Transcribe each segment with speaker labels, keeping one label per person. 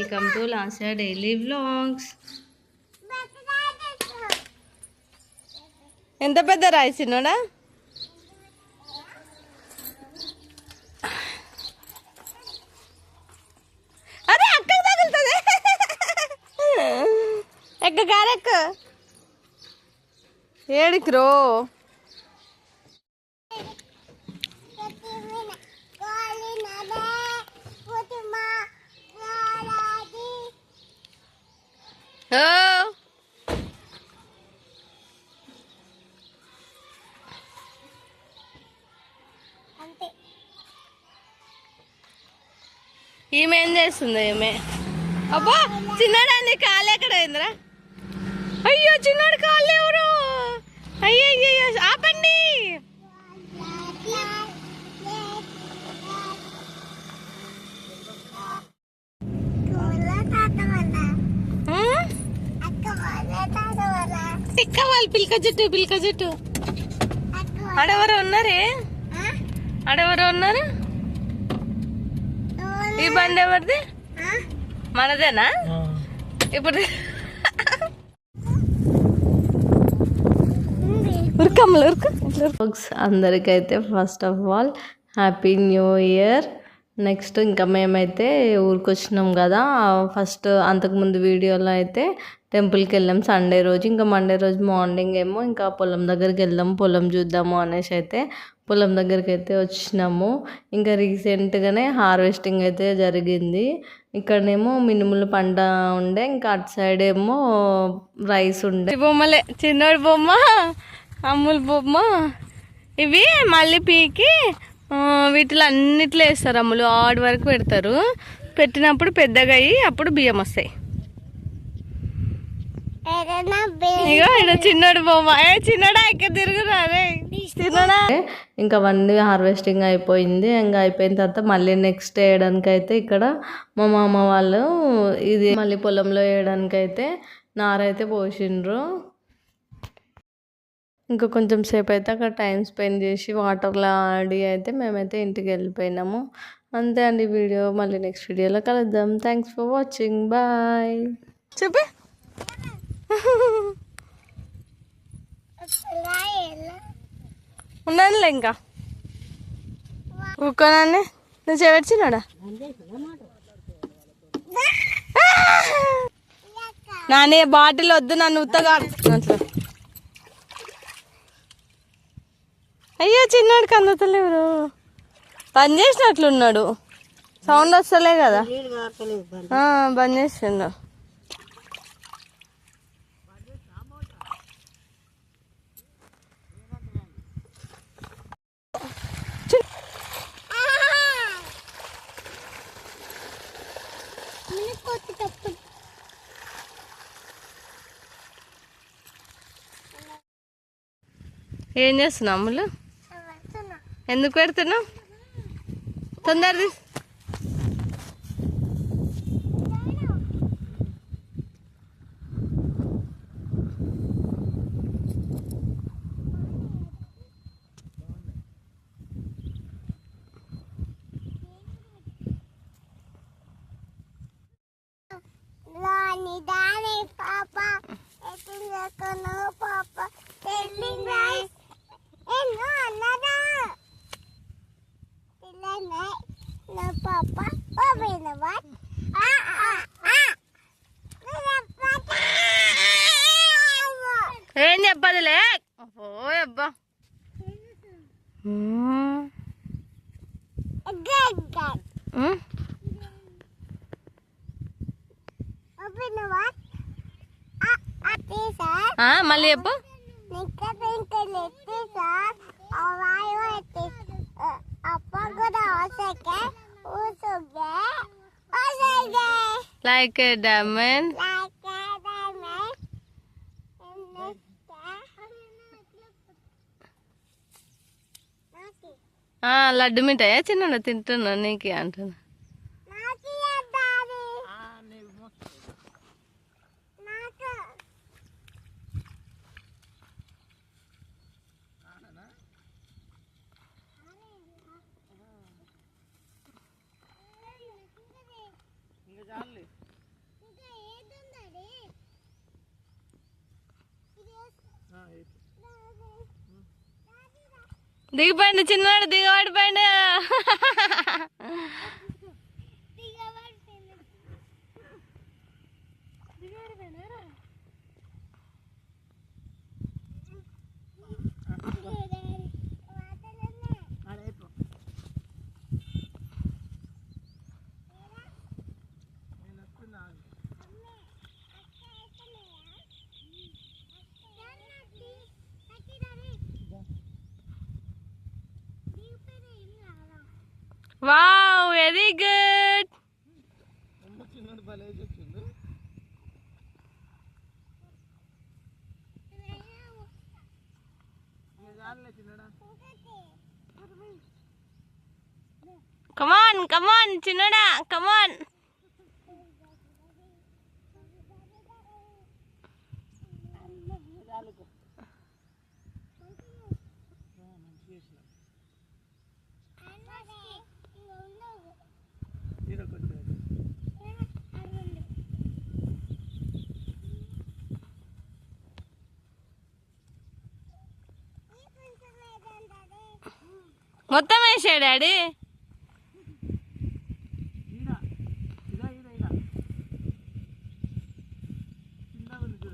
Speaker 1: Welcome to Lasya daily vlogs. ఎంత పెద్ద రాయిసినోడా? అరే అక్కడికి తగులుతుంది. ఎక్క కారెక్క ఏడికి రో. ఈమె ఏం చేస్తుంది? ఈమె అబ్బా చిన్నడాన్ని కాలు ఎక్కడ అయిందిరా? అయ్యో చిన్నోడు కాళ్ళు ఎవరు? అయ్యో అయ్యో ఆపండి. వాళ్ళు పిల్క జుట్టు ఆడెవరో ఉన్నారే, ఆడెవరో ఉన్నారు. ఈ బండి ఎవరిది? మనదేనా? ఇప్పుడు అందరికైతే first of all happy new year. Next ఇంకా మేమైతే ఊరికి వచ్చినాం కదా. ఫస్ట్ అంతకుముందు వీడియోలో అయితే టెంపుల్కి వెళ్ళాం సండే రోజు. ఇంకా మండే రోజు మార్నింగ్ ఏమో ఇంకా పొలం దగ్గరికి వెళ్దాం, పొలం చూద్దాము అనేసి అయితే పొలం దగ్గరికి అయితే వచ్చినాము. ఇంకా రీసెంట్గానే హార్వెస్టింగ్ అయితే జరిగింది. ఇక్కడనేమో మినుముల పంట ఉండే, ఇంకా అటు సైడ్ ఏమో రైస్ ఉండే. బొమ్మలే, చిన్నోడి బొమ్మ, అమ్ముల బొమ్మ. ఇవి మళ్ళీ పీకి వీటిలో అన్నిట్లో వేస్తారు అమ్ములు. ఆడి వరకు పెడతారు. పెట్టినప్పుడు పెద్దగా అయ్యి అప్పుడు బియ్యం వస్తాయి. ఇగో ఇక్కడ చిన్నోడు బొమ్మ. చిన్నడా ఇక్కడ తిరుగురా చిన్నడా. ఇంకా అవన్నీ హార్వెస్టింగ్ అయిపోయింది. ఇంకా అయిపోయిన తర్వాత మళ్ళీ నెక్స్ట్ వేయడానికి అయితే ఇక్కడ మా మామ వాళ్ళు ఇది మళ్ళీ పొలంలో వేయడానికి అయితే నారైతే పోసిండ్రు. ఇంకా కొంచెం సేపు అయితే అక్కడ టైం స్పెండ్ చేసి వాటర్లో ఆడి అయితే మేమైతే ఇంటికి వెళ్ళిపోయినాము. అంతే అండి వీడియో. మళ్ళీ నెక్స్ట్ వీడియోలో కలుద్దాం. Thanks for watching. బాయ్. చెప్పే ఉన్నానులే ఇంకా ఊకోనాన్ని. నువ్వు చేవర్చినాడా? నానే బాటిల్ వద్దు, నన్ను ఉత్తగా అట్లా. అయ్యో చిన్నోడికి అందుతలేరు. బంద్ చేసినట్లున్నాడు. సౌండ్ వస్తలే కదా. బంద్ చేసిండు. ఏం చేస్తున్నావు అమ్ములు? ఎందుకు పెడుతున్నావు? తొందరది. ఏం చెప్పదులే. ఓ అబ్బా మళ్ళీ చెప్పు. Like a diamond. లడ్డు మిఠాయా చిన్న తింటున్నా నీకే అంటున్నా. దిగిపోయింది చిన్నవాడు, దిగబడిపోయిండు. Wow, very good. Come on come on చిన్నడా, కమాన్. మొత్తం వేసాడు డాడీ.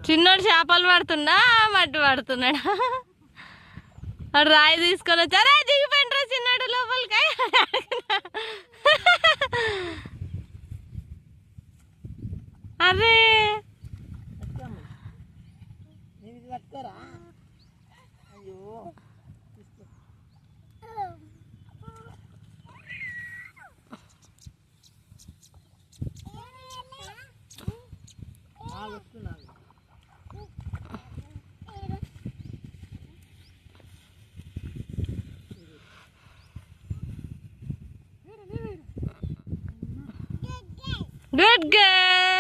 Speaker 1: చిన్నోడు చేపలు పడుతున్నా మట్టి పడుతున్నాడా? వాడు రాయి తీసుకొని వచ్చారా, దిగిపోయిండ్రా చిన్నోడు లోపలికి. అరే గుడ్ గర్ల్.